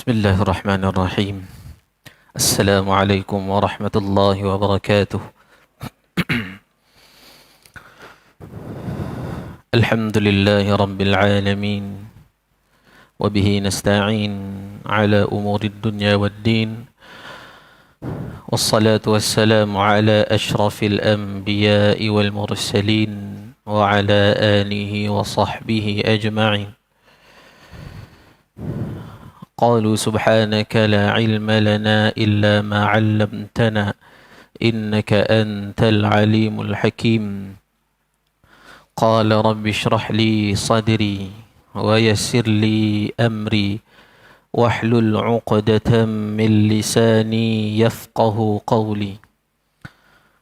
Bismillahirrahmanirrahim. Assalamualaikum warahmatullahi wabarakatuh. Alhamdulillahi rabbil alamin. Wabihi nasta'in ala umurid dunya waddin. Wassalatu wassalamu ala ashrafil anbiya'i wal mursalin. Wa ala alihi wa sahbihi ajma'in. قالوا سبحانك لا علم لنا إلا ما علمتنا إنك أنت العليم الحكيم قال رب اشرح لي صدري ويسر لي أمري واحلل عقدة من لساني يفقه قولي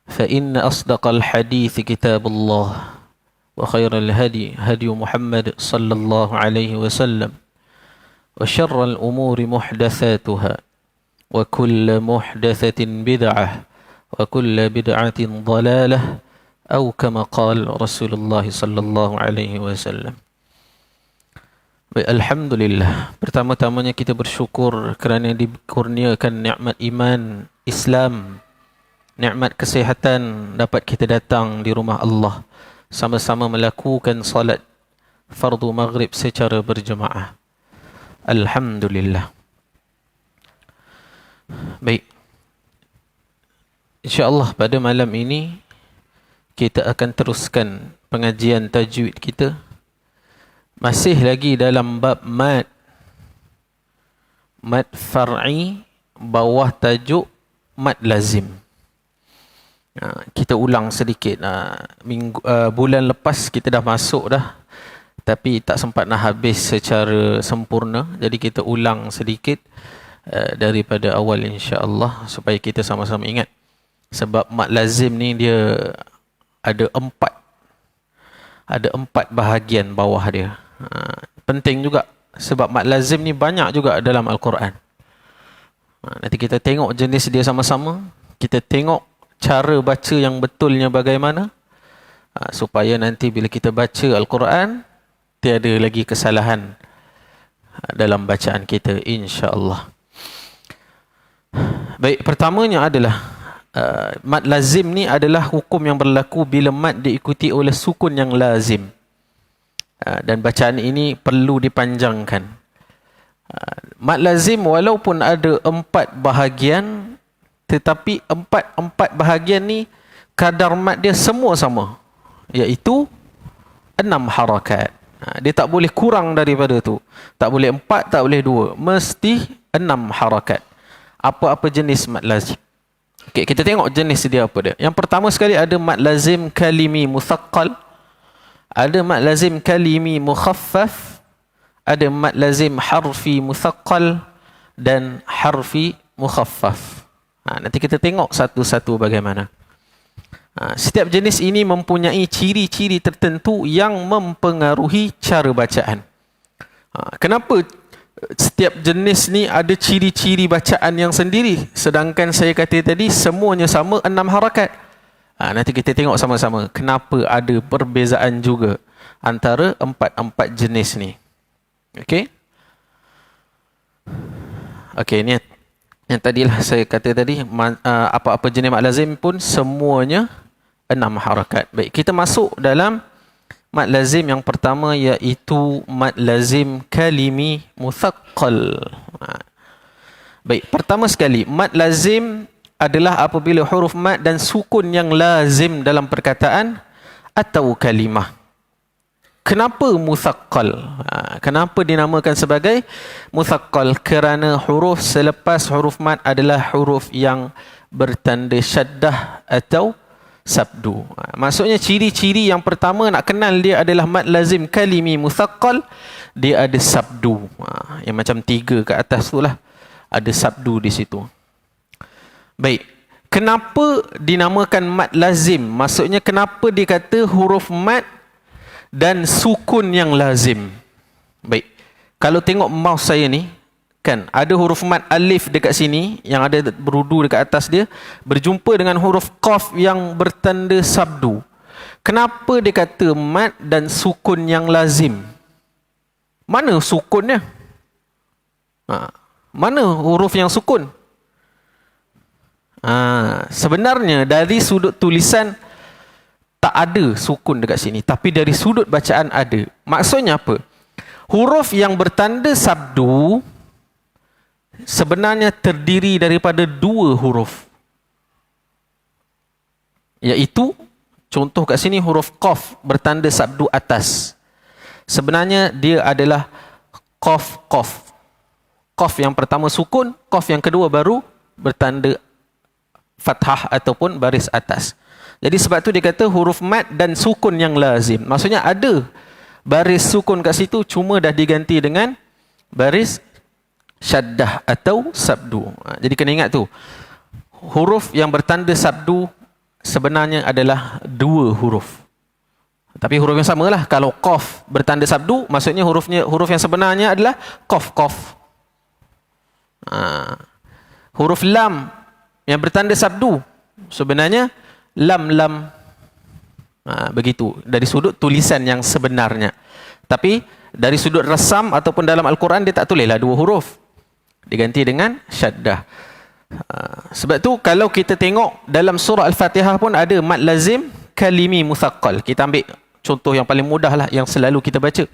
فإن أصدق الحديث كتاب الله وخير الهدي هدي محمد صلى الله عليه وسلم وشر الأمور محدثاتها وكل محدثة بدعة وكل بدعة ضلالة أو كما قال رسول الله صلى الله عليه وسلم. Alhamdulillah, pertama-tamanya kita bersyukur kerana dikurniakan nikmat iman, Islam, nikmat kesihatan, dapat kita datang di rumah Allah sama-sama melakukan salat fardu maghrib secara berjemaah. Alhamdulillah. Baik, InsyaAllah pada malam ini kita akan teruskan pengajian tajwid kita. Masih lagi dalam bab mad far'i, bawah tajuk mad lazim. Kita ulang sedikit. Bulan lepas kita dah masuk dah, tapi tak sempat nak habis secara sempurna. Jadi kita ulang sedikit daripada awal insya-Allah supaya kita sama-sama ingat. Sebab mad lazim ni dia ada empat bahagian bawah dia. Penting juga sebab mad lazim ni banyak juga dalam Al-Quran. Nanti kita tengok jenis dia sama-sama. Kita tengok cara baca yang betulnya bagaimana, supaya nanti bila kita baca Al-Quran tiada lagi kesalahan dalam bacaan kita insya-Allah. Baik, pertamanya adalah mad lazim ni adalah hukum yang berlaku bila mad diikuti oleh sukun yang lazim. Dan bacaan ini perlu dipanjangkan. Mad lazim walaupun ada 4 bahagian, tetapi empat bahagian ni kadar mad dia semua sama, iaitu 6 harakat. Dia tak boleh kurang daripada tu. Tak boleh 4, tak boleh 2. Mesti 6 harakat. Apa-apa jenis mad lazim. Okey, kita tengok jenis dia apa dia. Yang pertama sekali ada mad lazim kalimi muthaqqal. Ada mad lazim kalimi mukhaffaf. Ada mad lazim harfi muthaqqal dan harfi mukhaffaf. Nanti kita tengok satu-satu bagaimana. Setiap jenis ini mempunyai ciri-ciri tertentu yang mempengaruhi cara bacaan. Kenapa setiap jenis ni ada ciri-ciri bacaan yang sendiri, sedangkan saya kata tadi semuanya sama 6 harakat. Nanti kita tengok sama-sama kenapa ada perbezaan juga antara empat jenis ni. Okey? Okey, ni yang tadilah saya kata tadi, apa-apa jenis mad lazim pun semuanya 6 harakat. Baik, kita masuk dalam mad lazim yang pertama, iaitu mad lazim kalimi muthaqqal. Baik, pertama sekali, mad lazim adalah apabila huruf mad dan sukun yang lazim dalam perkataan atau kalimah. Kenapa muthaqqal? Kenapa dinamakan sebagai muthaqqal? Kerana huruf selepas huruf mad adalah huruf yang bertanda syaddah atau sabdu. Maksudnya ciri-ciri yang pertama nak kenal dia adalah mad lazim kalimi muthaqqal, dia ada sabdu. Yang macam 3 ke atas tu lah, ada sabdu di situ. Baik, kenapa dinamakan mad lazim? Maksudnya kenapa dikata huruf mad dan sukun yang lazim? Baik, kalau tengok mouse saya ni, kan ada huruf mad alif dekat sini yang ada berudu dekat atas dia, berjumpa dengan huruf qaf yang bertanda sabdu. Kenapa dia kata mad dan sukun yang lazim? Mana sukunnya? Mana huruf yang sukun? Sebenarnya dari sudut tulisan tak ada sukun dekat sini, tapi dari sudut bacaan ada. Maksudnya apa? Huruf yang bertanda sabdu sebenarnya terdiri daripada dua huruf, iaitu contoh kat sini huruf qaf bertanda sabdu atas. Sebenarnya dia adalah qaf qaf. Qaf yang pertama sukun, qaf yang kedua baru bertanda fathah ataupun baris atas. Jadi sebab tu dia kata huruf mad dan sukun yang lazim. Maksudnya ada baris sukun kat situ, cuma dah diganti dengan baris syaddah atau sabdu. Jadi kena ingat tu, huruf yang bertanda sabdu sebenarnya adalah dua huruf. Tapi huruf yang samalah. Kalau qaf bertanda sabdu, maksudnya huruf yang sebenarnya adalah qaf qaf. Huruf lam yang bertanda sabdu sebenarnya lam lam. Begitu dari sudut tulisan yang sebenarnya. Tapi dari sudut rasam ataupun dalam Al-Quran dia tak tulislah dua huruf, diganti dengan syaddah. Sebab tu kalau kita tengok dalam surah Al-Fatihah pun ada mad lazim kalimi muthaqqal. Kita ambil contoh yang paling mudah lah, yang selalu kita baca,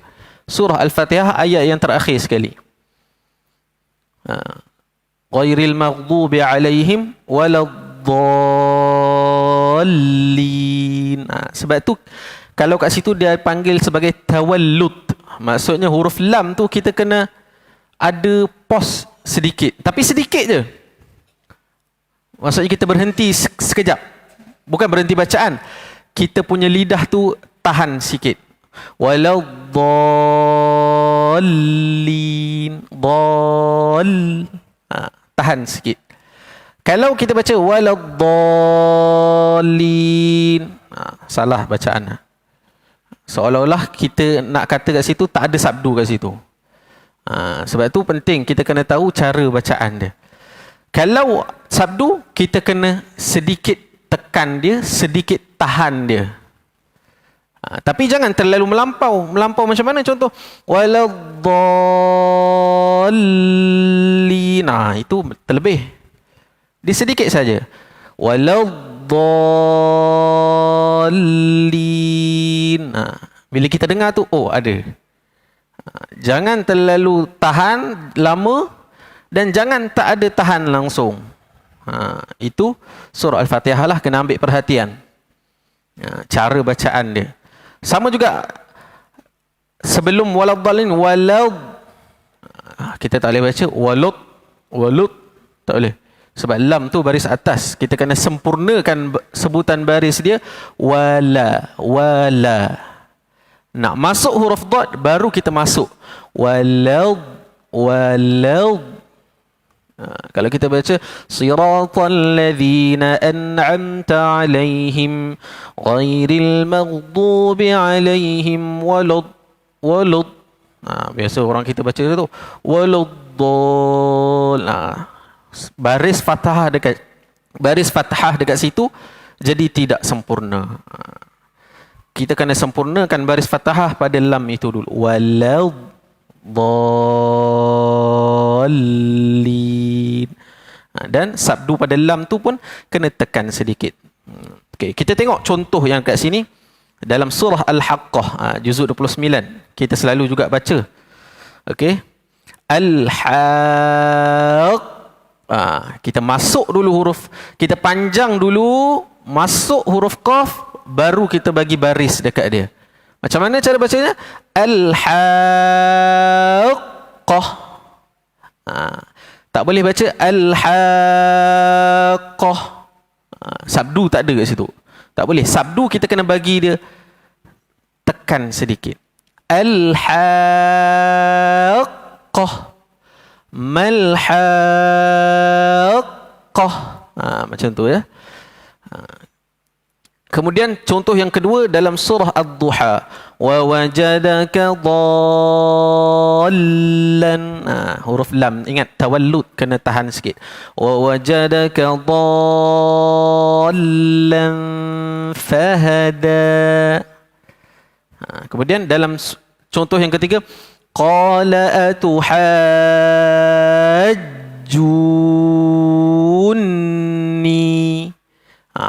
surah Al-Fatihah ayat yang terakhir sekali, ghairil maghdubi alaihim waladdallin. Sebab tu kalau kat situ dia panggil sebagai tawallud, maksudnya huruf lam tu kita kena ada pause sedikit, tapi sedikit je. Maksudnya kita berhenti sekejap, bukan berhenti bacaan, kita punya lidah tu tahan sikit. Waladdallin, tahan sikit. Kalau kita baca waladdallin, salah bacaan. Seolah-olah kita nak kata kat situ tak ada sabdu kat situ. Sebab tu penting kita kena tahu cara bacaan dia. Kalau sabdu, kita kena sedikit tekan dia, sedikit tahan dia. Tapi jangan terlalu melampau. Melampau macam mana? Contoh waladdallin, itu terlebih. Dia sedikit saja. Waladdallin. Bila kita dengar tu, oh ada. Jangan terlalu tahan lama dan jangan tak ada tahan langsung. Itu surah Al-Fatihah lah, kena ambil perhatian. Cara bacaan dia. Sama juga sebelum waladdallin, kita tak boleh baca walud, tak boleh. Sebab lam tu baris atas, kita kena sempurnakan sebutan baris dia. Wala. Nak masuk huruf dad baru kita masuk walad. Kalau kita baca siratal ladzina an'amta alaihim ghairil maghdubi alaihim walad. Biasa orang kita baca tu waladdall. Baris fathah dekat situ jadi tidak sempurna. Kita kena sempurnakan baris fathah pada lam itu dulu. Waladdallin. Dan sabdu pada lam tu pun kena tekan sedikit. Okay, kita tengok contoh yang kat sini dalam surah Al-Haqqah, juzuk 29. Kita selalu juga baca. Okey. Al-Haqq. Kita masuk dulu huruf, kita panjang dulu, masuk huruf qaf, baru kita bagi baris dekat dia. Macam mana cara bacanya? Al-Haqqah. Tak boleh baca Al-Haqqah. Sabdu tak ada kat situ. Tak boleh. Sabdu kita kena bagi dia tekan sedikit. Al-Haqqah. Malhaqqah. Macam tu ya. Kemudian contoh yang kedua dalam surah Ad-Duha, wa wajadaka dhallan. Huruf lam, ingat tawallud kena tahan sikit. Wa wajadaka dhallan fahada. Kemudian dalam contoh yang ketiga, qala atuhajjunani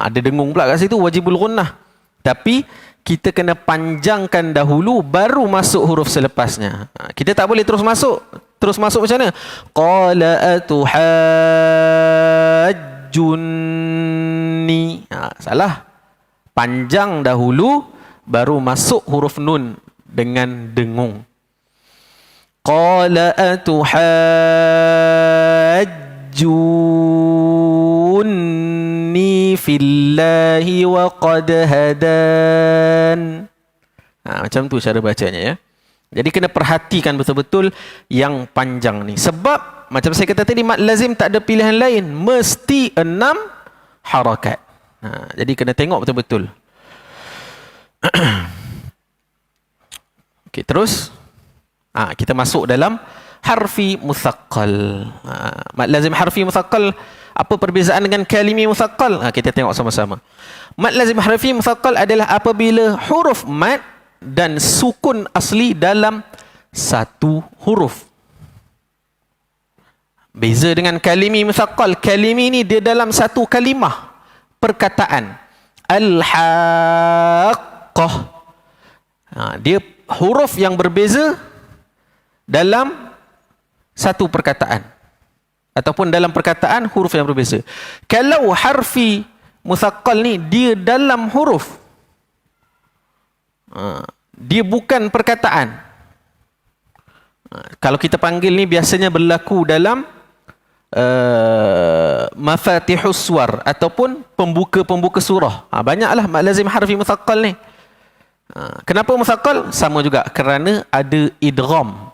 Ada dengung pula kat situ, wajibul gunnah. Tapi kita kena panjangkan dahulu baru masuk huruf selepasnya. Kita tak boleh terus masuk. Terus masuk macam mana? Qala atuhajjunni. Salah. Panjang dahulu baru masuk huruf nun dengan dengung. Qala atuhajjunni fillahi wa qad hadan. Macam tu cara bacanya ya. Jadi kena perhatikan betul-betul yang panjang ni. Sebab macam saya kata tadi, mad lazim tak ada pilihan lain. Mesti 6 harakat. Jadi kena tengok betul-betul. Okey, terus kita masuk dalam harfi musaqqal. Mad lazim harfi musaqqal, apa perbezaan dengan kalimi musaqqal? Kita tengok sama-sama. Mad lazim harfi musaqqal adalah apabila huruf mad dan sukun asli dalam satu huruf. Beza dengan kalimi musaqqal. Kalimi ni dia dalam satu kalimah, perkataan. Al-haqqah. Dia huruf yang berbeza dalam satu perkataan. Ataupun dalam perkataan huruf yang berbeza. Kalau harfi musaqqal ni dia dalam huruf, dia bukan perkataan. Kalau kita panggil ni biasanya berlaku dalam mafatihus suwar ataupun pembuka-pembuka surah. Banyaklah mad lazim harfi musaqqal ni. Kenapa musaqqal? Sama juga kerana ada idgham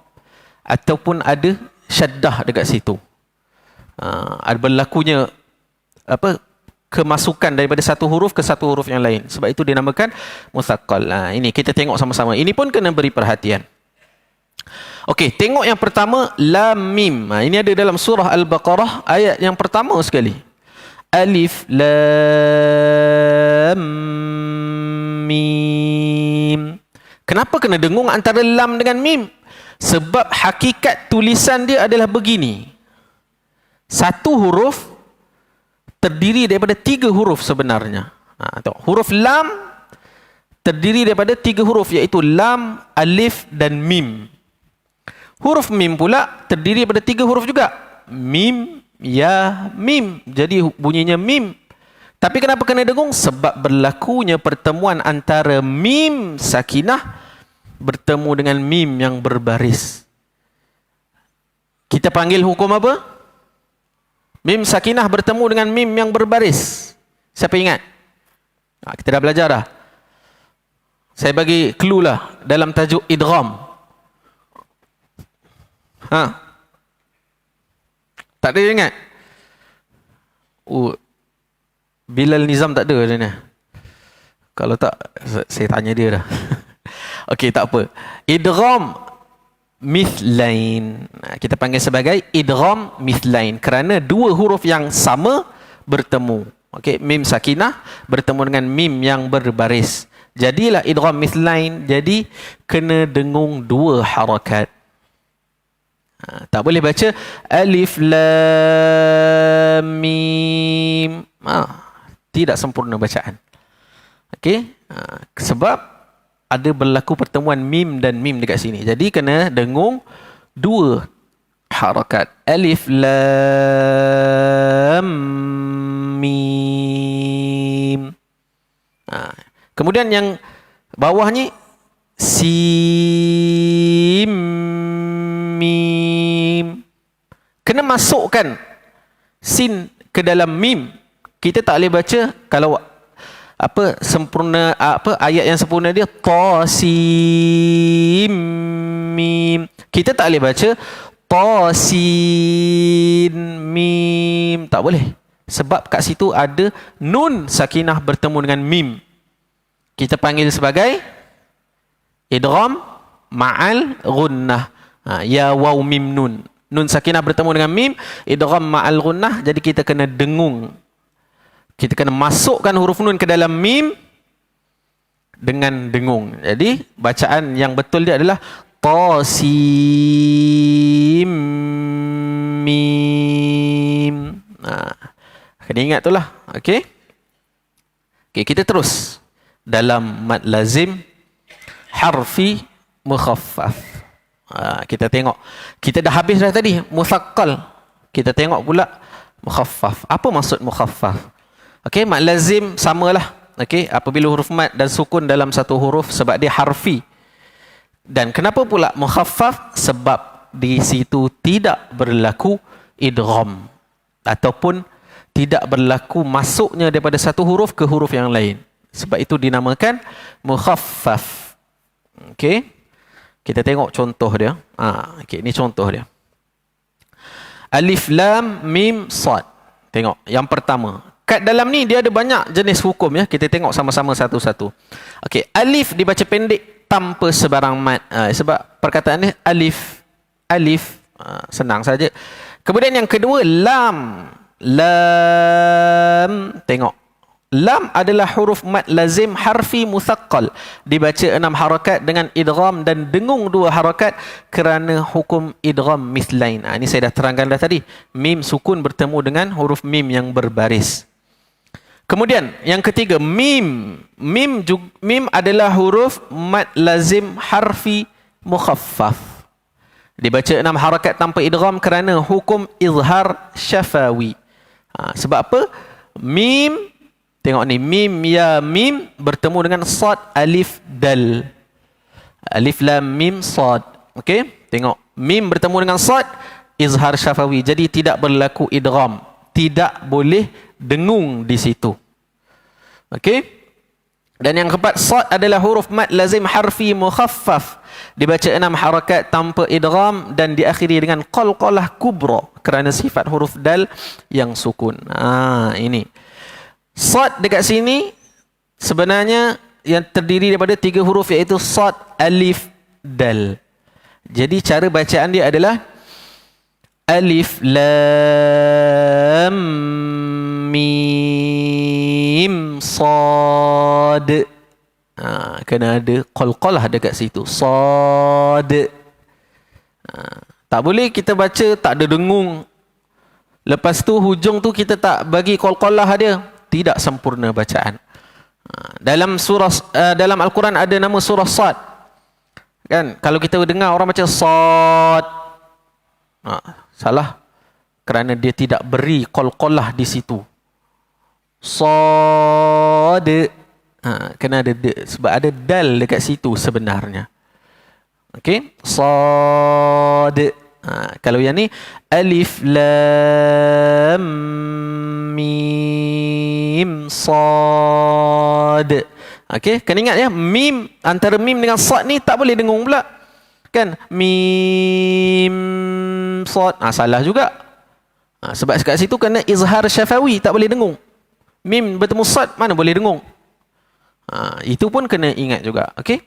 ataupun ada syaddah dekat situ. Ada berlakunya kemasukan daripada satu huruf ke satu huruf yang lain. Sebab itu dinamakan musaqqal. Ini kita tengok sama-sama. Ini pun kena beri perhatian. Okey, tengok yang pertama, lam mim. Ini ada dalam surah Al-Baqarah ayat yang pertama sekali. Alif lam mim. Kenapa kena dengung antara lam dengan mim? Sebab hakikat tulisan dia adalah begini. Satu huruf terdiri daripada 3 huruf sebenarnya. Huruf lam terdiri daripada 3 huruf, iaitu lam, alif dan mim. Huruf mim pula terdiri daripada 3 huruf juga. Mim, ya, mim. Jadi bunyinya mim. Tapi kenapa kena dengung? Sebab berlakunya pertemuan antara mim sakinah bertemu dengan mim yang berbaris. Kita panggil hukum apa? Mim sakinah bertemu dengan mim yang berbaris. Siapa ingat? Kita dah belajar dah. Saya bagi clue lah dalam tajuk idgham. Tak ada ingat? Bilal Nizam tak ada dia ni. Kalau tak, saya tanya dia dah. Okey, tak apa. Idgham mithlain. Kita panggil sebagai idgham mithlain kerana 2 huruf yang sama bertemu. Okey, mim sakinah bertemu dengan mim yang berbaris. Jadilah idgham mithlain. Jadi kena dengung 2 harakat. Tak boleh baca alif lam mim. Tidak sempurna bacaan. Okey? Sebab ada berlaku pertemuan mim dan mim dekat sini. Jadi kena dengung 2 harakat. Alif lam mim. Kemudian yang bawah ni sim mim. Kena masukkan sin ke dalam mim. Kita tak boleh baca kalau sempurna ayat yang sempurna dia tasim mim. Kita tak boleh baca tasin mim. Tak boleh. Sebab kat situ ada nun sakinah bertemu dengan mim. Kita panggil sebagai idgham ma'al gunnah. Ya waw mim nun. Nun sakinah bertemu dengan mim, idgham ma'al gunnah. Jadi kita kena dengung. Kita kena masukkan huruf nun ke dalam mim dengan dengung. Jadi bacaan yang betul dia adalah tasim mim. Kena ingat tu lah. Okey. Okey, kita terus dalam mad lazim harfi mukhaffaf. Kita tengok. Kita dah habis dah tadi musaqqal. Kita tengok pula mukhaffaf. Apa maksud mukhaffaf? Okey, mad lazim samalah. Okey, apabila huruf mad dan sukun dalam satu huruf sebab dia harfi. Dan kenapa pula mukhaffaf? Sebab di situ tidak berlaku idgham ataupun tidak berlaku masuknya daripada satu huruf ke huruf yang lain. Sebab itu dinamakan mukhaffaf. Okey. Kita tengok contoh dia. Okey, ini contoh dia. Alif lam mim sad. Tengok yang pertama. Kat dalam ni dia ada banyak jenis hukum ya. Kita tengok sama-sama satu-satu. Okey, alif dibaca pendek tanpa sebarang mad. Sebab perkataan ni alif. Senang saja. Kemudian yang kedua lam. Lam. Tengok. Lam adalah huruf mad lazim harfi musaqqal. Dibaca 6 harakat dengan idgham dan dengung 2 harakat kerana hukum idgham mislain. Ini saya dah terangkan dah tadi. Mim sukun bertemu dengan huruf mim yang berbaris. Kemudian yang ketiga mim. Mim adalah huruf mad lazim harfi mukhaffaf. Dibaca 6 harakat tanpa idgham kerana hukum izhar syafawi. Sebab apa? Mim. Tengok ni, mim, ya, mim bertemu dengan sad, alif, dal. Alif, lam, mim, sad. Okey? Tengok, mim bertemu dengan sad, izhar syafawi. Jadi tidak berlaku idgham. Tidak boleh dengung di situ. Okey? Dan yang keempat, sad adalah huruf mad lazim harfi mukhaffaf. Dibaca 6 harakat tanpa idgham dan diakhiri dengan qalqalah kubra kerana sifat huruf dal yang sukun. Ini. Sad dekat sini sebenarnya yang terdiri daripada 3 huruf iaitu sad, alif, dal. Jadi cara bacaan dia adalah alif, lam, mim, sad. Kena ada qalqalah dekat situ. Sad. Tak boleh kita baca tak ada dengung. Lepas tu hujung tu kita tak bagi qalqalah dia. Tidak sempurna bacaan. Dalam surah dalam Al-Quran ada nama surah Sad. Kan? Kalau kita dengar orang baca Sad. Salah. Kerana dia tidak beri qalqalah di situ. Sad. Kena ada sebab ada dal dekat situ sebenarnya. Okey? Sad. Kalau yang ni alif lam mim sad. Okey, kena ingat ya, mim antara mim dengan sad ni tak boleh dengung pula. Kan? Mim sad. Salah juga. Sebab kat situ kena izhar syafawi, tak boleh dengung. Mim bertemu sad mana boleh dengung. Itu pun kena ingat juga. Okey?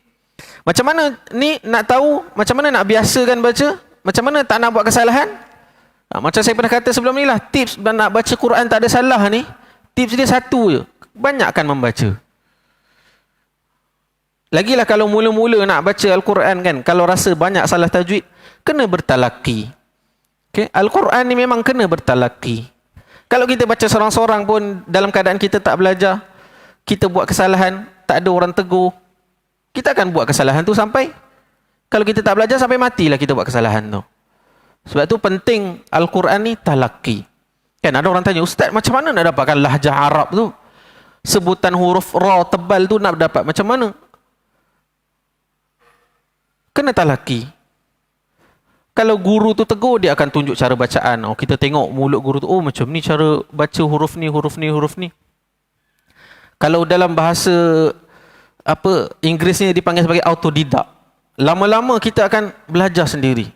Macam mana ni nak tahu macam mana nak biasakan baca? Macam mana tak nak buat kesalahan? Macam saya pernah kata sebelum ni lah, tips nak baca Quran tak ada salah ni, tips dia satu je, banyakkan membaca. Lagilah kalau mula-mula nak baca Al-Quran kan, kalau rasa banyak salah tajwid, kena bertalaki. Okay? Al-Quran ni memang kena bertalaki. Kalau kita baca seorang-seorang pun dalam keadaan kita tak belajar, kita buat kesalahan, tak ada orang tegur, kita akan buat kesalahan tu sampai, kalau kita tak belajar sampai matilah kita buat kesalahan tu. Sebab tu penting Al-Quran ni talaki. Kan ada orang tanya, Ustaz macam mana nak dapatkan lahjah Arab tu? Sebutan huruf ra tebal tu nak dapat macam mana? Kena talaki. Kalau guru tu tegur, dia akan tunjuk cara bacaan. Kita tengok mulut guru tu, macam ni cara baca huruf ni, huruf ni, huruf ni. Kalau dalam bahasa Inggerisnya dipanggil sebagai autodidak. Lama-lama kita akan belajar sendiri.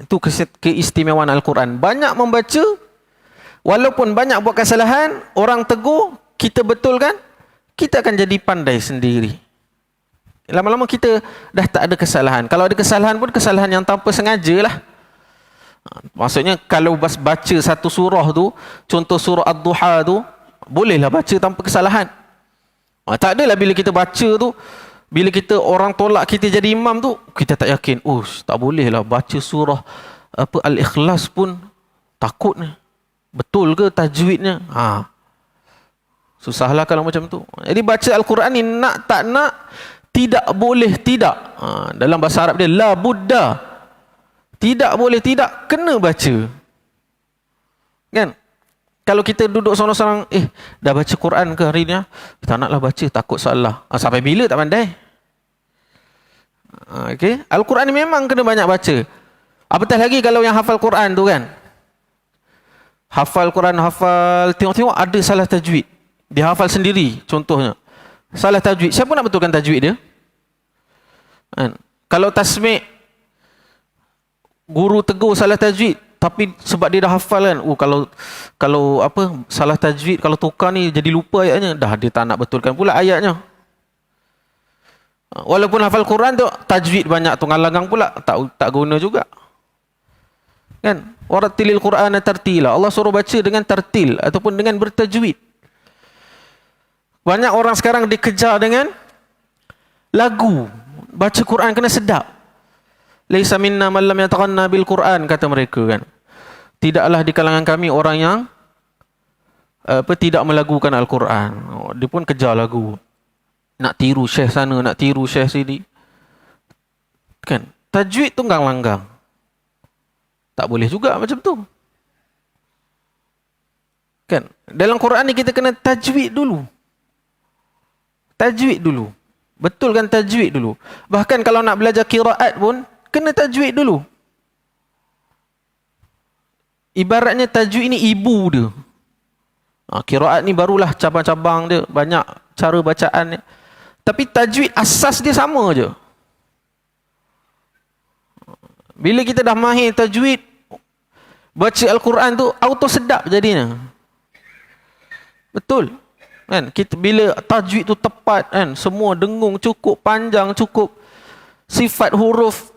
Itu keistimewaan Al-Quran. Banyak membaca, walaupun banyak buat kesalahan, orang tegur, kita betulkan, kita akan jadi pandai sendiri. Lama-lama kita dah tak ada kesalahan. Kalau ada kesalahan pun kesalahan yang tanpa sengaja lah. Maksudnya kalau baca satu surah tu, contoh surah Ad-Duha tu, bolehlah baca tanpa kesalahan. Tak adalah bila kita baca tu, bila kita orang tolak kita jadi imam tu, kita tak yakin. Tak bolehlah baca surah Al-Ikhlas pun takut ni. Betul ke tajwidnya? Susahlah kalau macam tu. Jadi baca Al-Quran ni nak tak nak, tidak boleh tidak. Dalam bahasa Arab dia la budda. Tidak boleh tidak, kena baca. Kan? Kalau kita duduk seorang-seorang, dah baca Quran ke hari ni? Tak naklah baca, takut salah. Sampai bila tak pandai? Okay? Al-Quran ni memang kena banyak baca. Apatah lagi kalau yang hafal Quran tu kan. Hafal Quran, tengok-tengok ada salah tajwid. Dia hafal sendiri, contohnya. Salah tajwid. Siapa nak betulkan tajwid dia? Kan? Kalau tasmik, guru tegur salah tajwid, tapi sebab dia dah hafal kan, kalau apa salah tajwid, kalau tukar ni jadi lupa ayatnya, dah dia tak nak betulkan pula ayatnya. Walaupun hafal Quran tu, tajwid banyak tu ngalang pula, tak guna juga. Kan? Warattilil Qur'ana tartila. Allah suruh baca dengan tartil ataupun dengan bertajwid. Banyak orang sekarang dikejar dengan lagu. Baca Quran kena sedap. Laisa minna man lam yataghanna bil Quran, kata mereka kan. Tidaklah di kalangan kami orang yang tidak melagukan Al-Quran. Dia pun kejar lagu. Nak tiru syekh sana, nak tiru syekh sini. Kan? Tajwid tu langgang. Tak boleh juga macam tu. Kan? Dalam Quran ni kita kena tajwid dulu. Tajwid dulu. Betulkan tajwid dulu. Bahkan kalau nak belajar qiraat pun, kena tajwid dulu. Ibaratnya tajwid ni ibu dia. Qiraat ni barulah cabang-cabang dia, banyak cara bacaan dia. Tapi tajwid asas dia sama je. Bila kita dah mahir tajwid, baca Al-Quran tu auto sedap jadinya. Betul. Kan? Kita bila tajwid tu tepat kan, semua dengung cukup, panjang cukup, sifat huruf,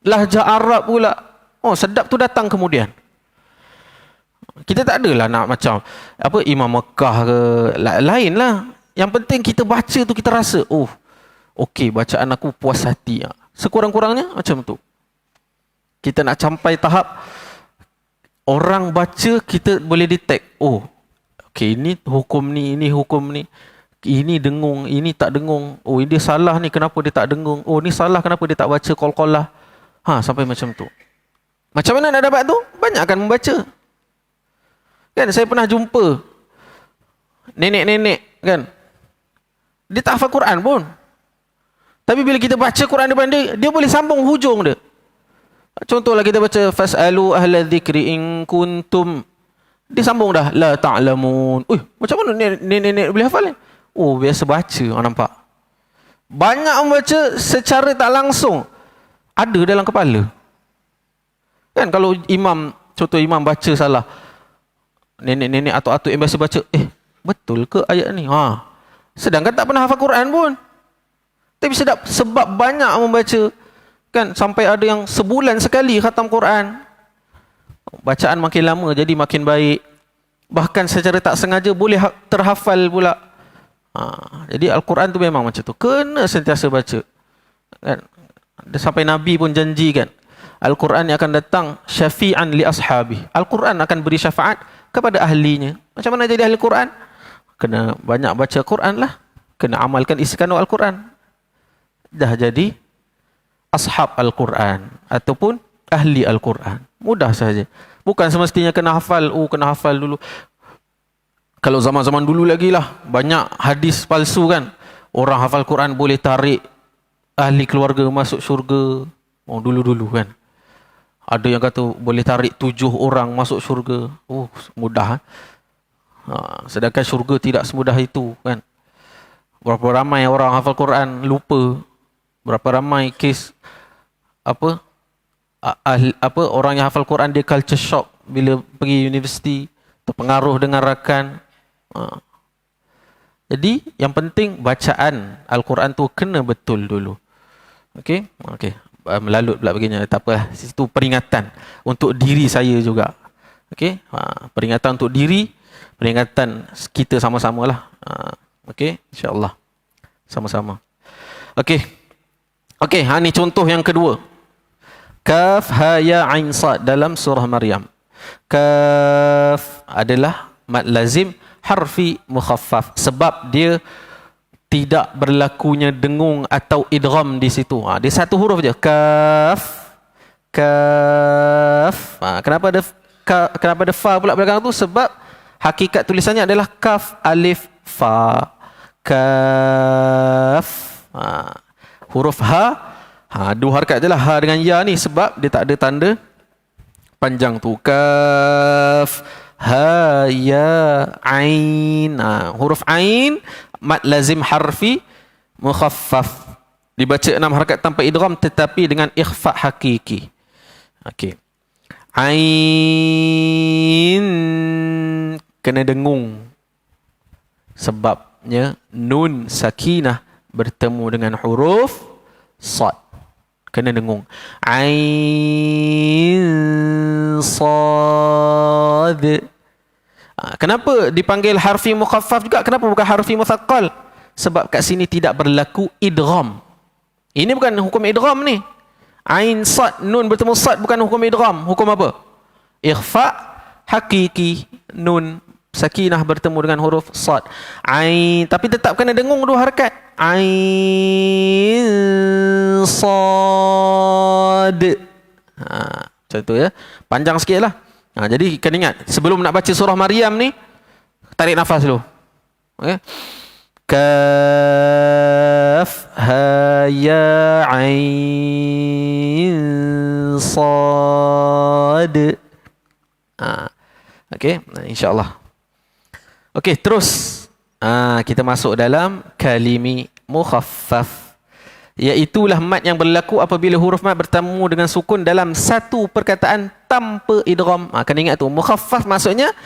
lahjah Arab pula. Sedap tu datang kemudian. Kita tak adalah nak macam Imam Mekah ke, lain lah. Yang penting kita baca tu kita rasa, okey, bacaan aku puas hati. Sekurang-kurangnya macam tu. Kita nak sampai tahap orang baca kita boleh detect, okey, ini hukum ni, ini hukum ni. Ini dengung, ini tak dengung. Ini dia salah ni, kenapa dia tak dengung? Ni salah, kenapa dia tak baca qalqalah? Sampai macam tu. Macam mana nak dapat tu? Banyakkan membaca. Kan, saya pernah jumpa nenek-nenek kan. Dia tak hafal Quran pun. Tapi bila kita baca Quran depan dia, dia boleh sambung hujung dia. Contohlah kita baca fas'alu ahla dzikri in kuntum. Dia sambung dah la ta'lamun. Macam mana nenek-nenek boleh hafal ni? Biasa baca, orang nampak. Banyak membaca secara tak langsung. Ada dalam kepala. Kan kalau contoh imam baca salah. Nenek-nenek atau atuk yang biasa baca, betul ke ayat ni? Sedangkan tak pernah hafal Quran pun. Tapi sedap sebab banyak membaca. Kan sampai ada yang sebulan sekali khatam Quran. Bacaan makin lama jadi makin baik. Bahkan secara tak sengaja boleh terhafal pula. Jadi Al-Quran tu memang macam tu. Kena sentiasa baca. Kan? Sampai Nabi pun janji kan. Al-Quran yang akan datang syafi'an li ashabi. Al-Quran akan beri syafaat kepada ahlinya. Macam mana jadi ahli Quran? Kena banyak baca Quran lah. Kena amalkan isi kandung Al-Quran. Dah jadi ashab Al-Quran ataupun ahli Al-Quran. Mudah saja. Bukan semestinya kena hafal. Kena hafal dulu. Kalau zaman-zaman dulu lagi lah, banyak hadis palsu kan. Orang hafal Quran boleh tarik ahli keluarga masuk syurga. Dulu-dulu kan. Ada yang kata boleh tarik 7 orang masuk syurga. Mudah. Sedangkan syurga tidak semudah itu kan. Berapa ramai orang hafal Quran lupa. Berapa ramai kes orang yang hafal Quran dia culture shock bila pergi universiti, terpengaruh dengan rakan. Jadi yang penting bacaan Al-Quran tu kena betul dulu. Okey. Melalut pula begini, tak apa, itu peringatan untuk diri saya juga. Okey, peringatan untuk diri, peringatan kita sama-sama lah. Okey, insya-Allah sama-sama. Okey, ni contoh yang kedua. Kaf ha ya ain sad dalam surah Maryam. Kaf adalah mad lazim harfi mukhaffaf sebab dia tidak berlakunya dengung atau idgham di situ. Dia satu huruf je. Kaf. Kaf. Kenapa ada fa pula belakang tu? Sebab hakikat tulisannya adalah kaf alif fa. Kaf. Huruf ha. Dua harakat je lah ha dengan ya ni sebab dia tak ada tanda panjang tu. Kaf ha ya ain. Huruf ain mad lazim harfi mukhaffaf. Dibaca 6 harakat tanpa idgham tetapi dengan ikhfa hakiki. Okey. Ain kena dengung. Sebabnya nun sakinah bertemu dengan huruf sad. Kena dengung. Ain sad. Kenapa dipanggil harfi mukhaffaf juga? Kenapa bukan harfi muthaqqal? Sebab kat sini tidak berlaku idgham. Ini bukan hukum idgham ni. Ain sad nun bertemu sad bukan hukum idgham. Hukum apa? Ikhfa hakiki. Nun sakinah bertemu dengan huruf sad. Ain tapi tetap kena dengung dua harakat. Ain sad. Macam tu ya. Panjang sikit lah. Jadi kena ingat sebelum nak baca surah Maryam ni tarik nafas dulu. Okey. Kaf ha ya ain sad. Okey, insya-Allah. Okey, terus kita masuk dalam kalimi mukhaffaf. Iaitulah mad yang berlaku apabila huruf mad bertemu dengan sukun dalam satu perkataan tanpa idgham. Kena ingat tu, mukhaffaf maksudnya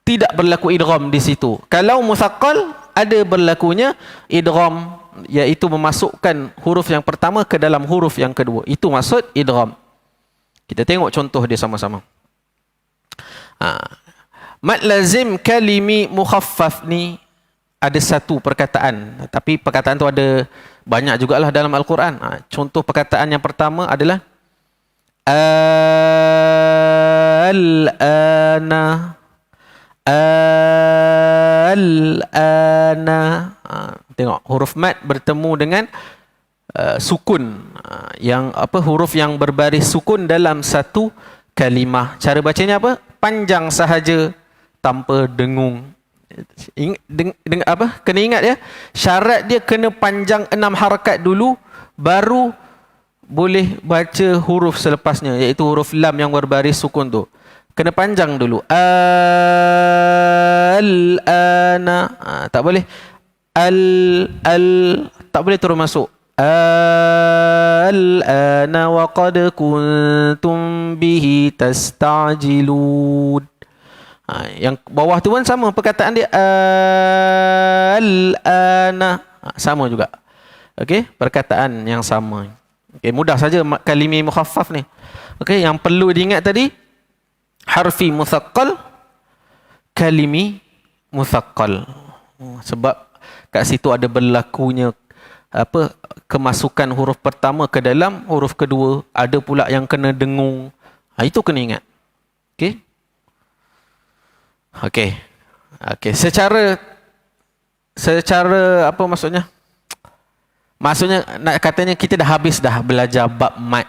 tidak berlaku idgham di situ. Kalau muthaqqal ada berlakunya idgham, iaitu memasukkan huruf yang pertama ke dalam huruf yang kedua. Itu maksud idgham. Kita tengok contoh dia sama-sama. Mad lazim kalimi mukhaffaf ni ada satu perkataan, tapi perkataan tu ada banyak jugalah dalam Al-Quran. Contoh perkataan yang pertama adalah al-ana. Al-ana. Tengok huruf mad bertemu dengan sukun, yang huruf yang berbaris sukun dalam satu kalimah. Cara bacanya apa? Panjang sahaja tanpa dengung. Kena ingat ya, syarat dia kena panjang 6 harakat dulu baru boleh baca huruf selepasnya, iaitu huruf lam yang berbaris sukun tu. Kena panjang dulu. Al-ana. Tak boleh tak boleh terus masuk. Al-ana wa qad kuntum bihi tasta'jilun. Yang bawah tu pun sama perkataan dia. Al-ana. Sama juga. Okey, perkataan yang sama. Okey, mudah saja kalimi mukhaffaf ni. Okey, yang perlu diingat tadi harfi muthaqqal, kalimi muthaqqal. Sebab kat situ ada berlakunya kemasukan huruf pertama ke dalam huruf kedua, ada pula yang kena dengung. Itu kena ingat. Okey. Okey. Okey, secara apa maksudnya? Maksudnya nak katanya kita dah habis dah belajar bab mad.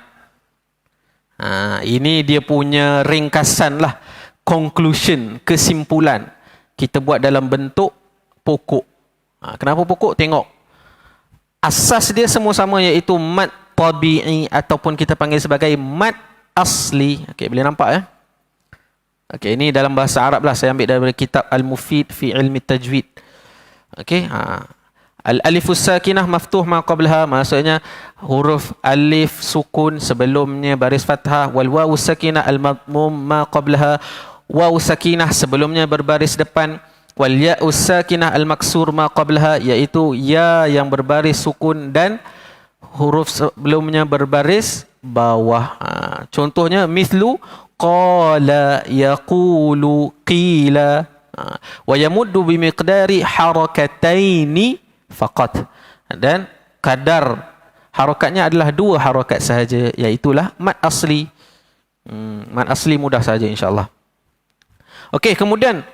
Ini dia punya ringkasan lah, conclusion, kesimpulan. Kita buat dalam bentuk pokok. Kenapa pokok? Tengok. Asas dia semua-sama iaitu mad tabi'i ataupun kita panggil sebagai mad asli. Okey, boleh nampak ya? Okey, ini dalam bahasa Arab lah, saya ambil daripada kitab Al-Mufid fi Ilmi Tajwid. Okey, al-alifus sakinah maftuh ma qablaha, maksudnya huruf alif sukun sebelumnya baris fathah, wal wawus sakinah al-madmum ma qablaha, waw sakinah sebelumnya berbaris depan, wal ya'us sakinah al-maksur ma qablaha, iaitu ya yang berbaris sukun dan huruf sebelumnya berbaris bawah. Contohnya mithlu qala yaqulu qila wa yamuddu bimiqdari harakataini faqat, dan kadar harakatnya adalah 2 harakat sahaja, iaitulah mad asli. Mad asli mudah saja insya-Allah. Okey, kemudian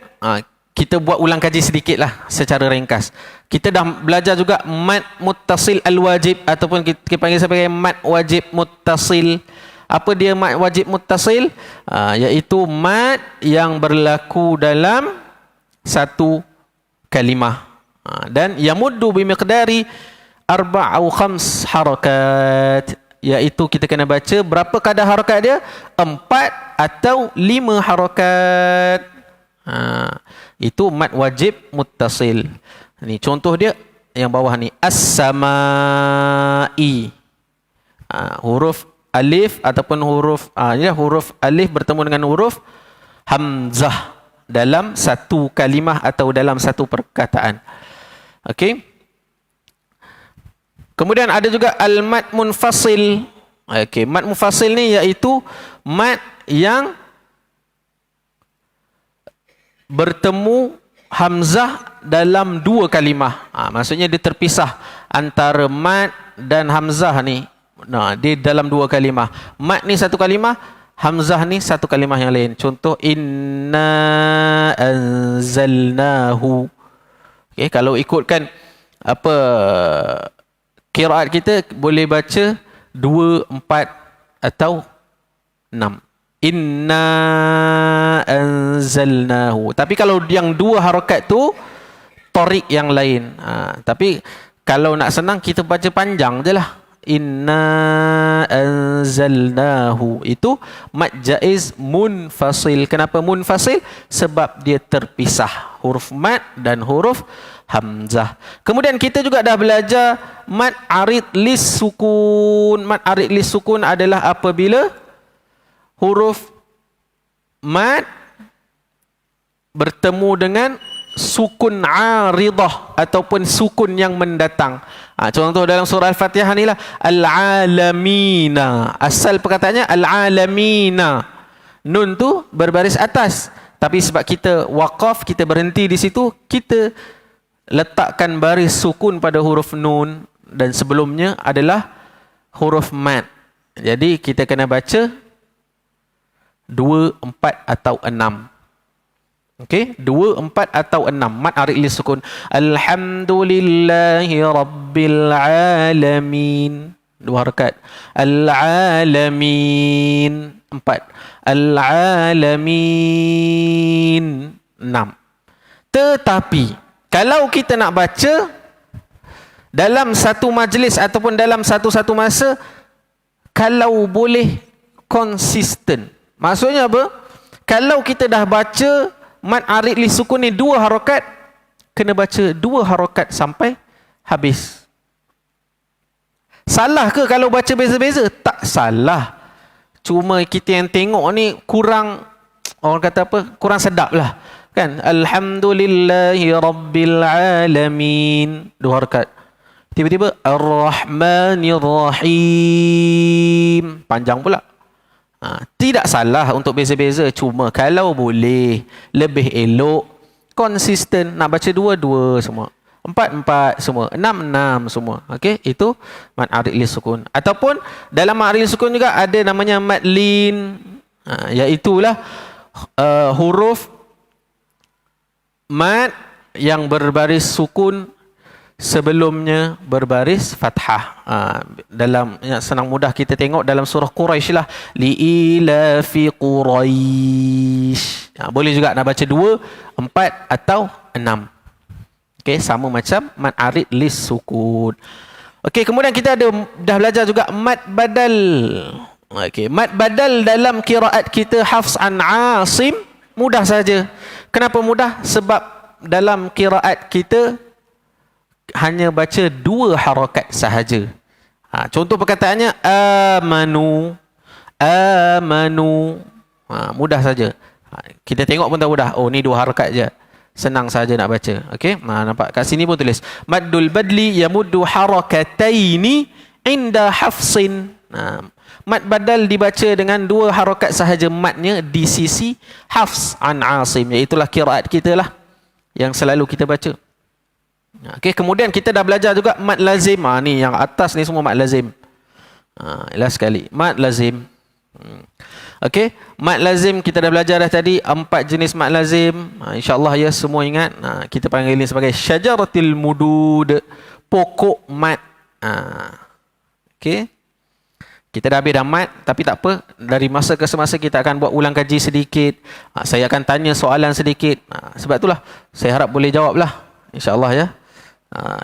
kita buat ulang kaji sedikit lah secara ringkas. Kita dah belajar juga mad muttasil al-wajib ataupun kita panggil sebagai mad wajib muttasil. Apa dia mad wajib muttasil? Iaitu mad yang berlaku dalam satu kalimah. Dan yamuddu bimiqdari 4 atau 5 harakat. Iaitu kita kena baca berapa kadar harakat dia? 4 atau 5 harakat. Itu mad wajib muttasil. Ni contoh dia yang bawah ni, as-samai. Huruf alif ataupun huruf huruf alif bertemu dengan huruf hamzah dalam satu kalimah atau dalam satu perkataan. Okey. Kemudian ada juga al-mad munfasil. Okey, mad munfasil ni iaitu mad yang bertemu hamzah dalam 2 kalimah. Maksudnya dia terpisah antara mad dan hamzah ni. Dia dalam 2 kalimah. Mad ni satu kalimah, hamzah ni satu kalimah yang lain. Contoh inna anzalnahu. Okay, kalau ikutkan apa qiraat kita boleh baca 2, 4 atau 6. Inna anzalnahu. Tapi kalau yang 2 harakat tu tarik yang lain. Tapi kalau nak senang kita baca panjang je lah. Inna anzalnahu. Itu mad jaiz munfasil. Kenapa munfasil? Sebab dia terpisah huruf mad dan huruf hamzah. Kemudian kita juga dah belajar mad arid lis sukun. Mad arid lis sukun adalah apabila huruf mad bertemu dengan sukun aridah ataupun sukun yang mendatang. Contoh dalam surah Al-Fatihah ni lah, al-alamina. Asal perkataannya al-alamina. Nun tu berbaris atas. Tapi sebab kita waqaf, kita berhenti di situ, kita letakkan baris sukun pada huruf nun dan sebelumnya adalah huruf mad. Jadi kita kena baca 2, 4 atau 6. Okey, 2, 4 atau 6. Mad arid lis sukun. Alhamdulillahi rabbil alamin. 2 harakat. Al-alamin. 4. Al-alamin. 6. Tetapi kalau kita nak baca dalam satu majlis ataupun dalam satu-satu masa, kalau boleh konsisten. Maksudnya apa? Kalau kita dah baca mad arid lis sukun ni 2 harakat, kena baca 2 harakat sampai habis. Salah ke kalau baca beza-beza? Tak salah. Cuma kita yang tengok ni kurang, orang kata apa? Kurang sedap lah. Kan? Alhamdulillahi rabbil alamin. 2 harakat. Tiba-tiba Ar-Rahmanir-Rahim. Panjang pula. Tidak salah untuk beza-beza. Cuma kalau boleh lebih elok konsisten, nak baca 2-2 semua, 4-4 semua, 6-6 semua. Okey, itu mad arid lis sukun. Ataupun dalam mad arid lis sukun juga ada namanya mad lin. Iaitulah huruf mad yang berbaris sukun sebelumnya berbaris fathah. Dalam yang senang mudah kita tengok dalam surah Quraisy lah, liilafi Quraisy. Boleh juga nak baca 2, 4 atau 6. Okey, sama macam mad arid lis sukun. Okey, kemudian kita dah belajar juga mad badal. Okey, mad badal dalam qiraat kita Hafs an Asim mudah saja. Kenapa mudah? Sebab dalam qiraat kita hanya baca 2 harakat sahaja. Contoh perkataannya amanu. Amanu. Mudah saja. Kita tengok pun tahu dah. Oh, ni 2 harakat je. Senang saja nak baca. Okey? Nampak kat sini pun tulis maddul badli yamuddu harakataini inda hafsin. Mad badal dibaca dengan 2 harakat sahaja madnya di sisi Hafs an Asim. Iaitulah qiraat kita lah yang selalu kita baca. Okey, kemudian kita dah belajar juga mad lazim. Ni yang atas ni semua mad lazim. Jelas sekali. Mad lazim. Okey, mad lazim kita dah belajar dah tadi 4 jenis mad lazim. InsyaAllah ya semua ingat. Kita panggil ini sebagai syajaratil mudud, pokok mad. Okey. Kita dah habis dah mad, tapi tak apa. Dari masa ke semasa kita akan buat ulang kaji sedikit. Saya akan tanya soalan sedikit. Sebab itulah saya harap boleh jawab lah. InsyaAllah ya.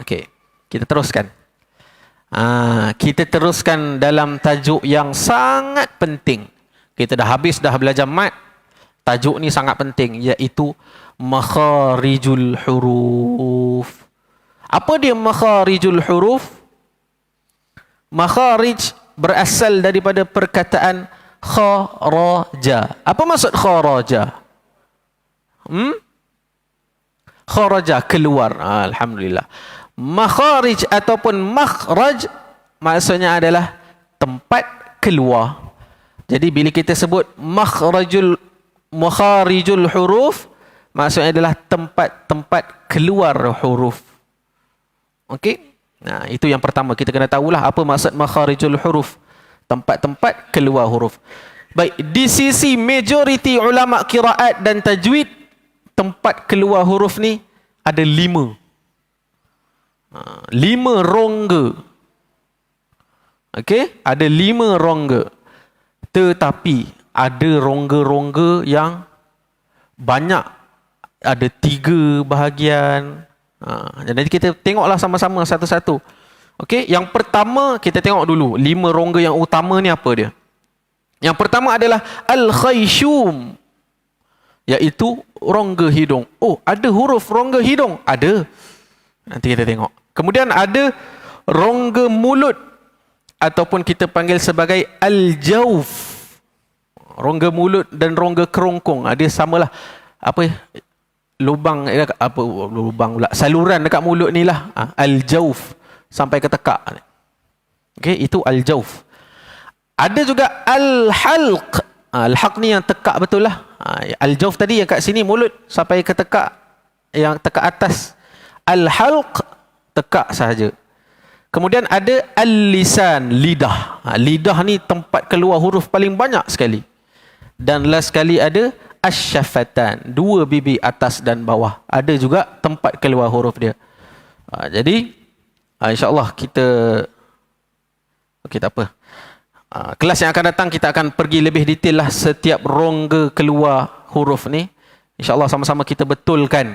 Okey. Kita teruskan. Kita teruskan dalam tajuk yang sangat penting. Kita dah habis dah belajar mad. Tajuk ni sangat penting, iaitu makharijul huruf. Apa dia makharijul huruf? Makharij berasal daripada perkataan kharaja. Apa maksud kharaja? Kharaja, keluar. Alhamdulillah. Makharij ataupun makhraj maksudnya adalah tempat keluar. Jadi bila kita sebut makharijul huruf, maksudnya adalah tempat-tempat keluar huruf. Okey? Nah, itu yang pertama, kita kena tahulah apa maksud makharijul huruf, tempat-tempat keluar huruf. Baik, di sisi majoriti ulama qiraat dan tajwid, tempat keluar huruf ni ada 5. 5 rongga. Okey, ada 5 rongga. Tetapi ada rongga-rongga yang banyak, ada 3 bahagian. Jadi kita tengoklah sama-sama satu-satu. Okey, yang pertama kita tengok dulu 5 rongga yang utama ni apa dia. Yang pertama adalah al-khayshum, iaitu rongga hidung. Oh, ada huruf rongga hidung? Ada. Nanti kita tengok. Kemudian ada rongga mulut, ataupun kita panggil sebagai al-jawf. Rongga mulut dan rongga kerongkong. Dia samalah. Apa lubang, apa lubang pula, saluran dekat mulut ni lah. Al-jawf, sampai ke tekak. Okey, itu al-jawf. Ada juga al-halq. Al-halq ni yang tekak betul lah. Al-jawf tadi yang kat sini mulut sampai ke tekak, yang tekak atas. Al-halq tekak sahaja. Kemudian ada al-lisan, lidah. Lidah ni tempat keluar huruf paling banyak sekali. Dan last sekali ada asyafatan, 2 bibir atas dan bawah. Ada juga tempat keluar huruf dia. Jadi insyaAllah kita, okey, tak apa. Kelas yang akan datang kita akan pergi lebih detail lah setiap rongga keluar huruf ni. InsyaAllah sama-sama kita betulkan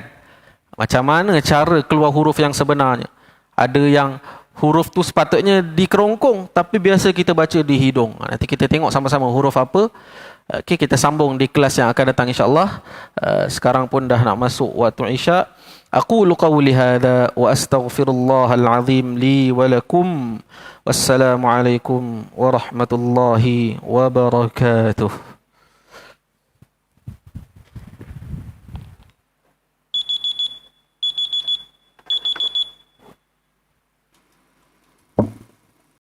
macam mana cara keluar huruf yang sebenarnya. Ada yang huruf tu sepatutnya di kerongkong, tapi biasa kita baca di hidung. Nanti kita tengok sama-sama huruf apa. Okey, kita sambung di kelas yang akan datang insyaAllah. Sekarang pun dah nak masuk waktu Isya. Aqulu qawli hadha wa astaghfirullahal azim li wa lakum. Wassalamualaikum warahmatullahi wabarakatuh.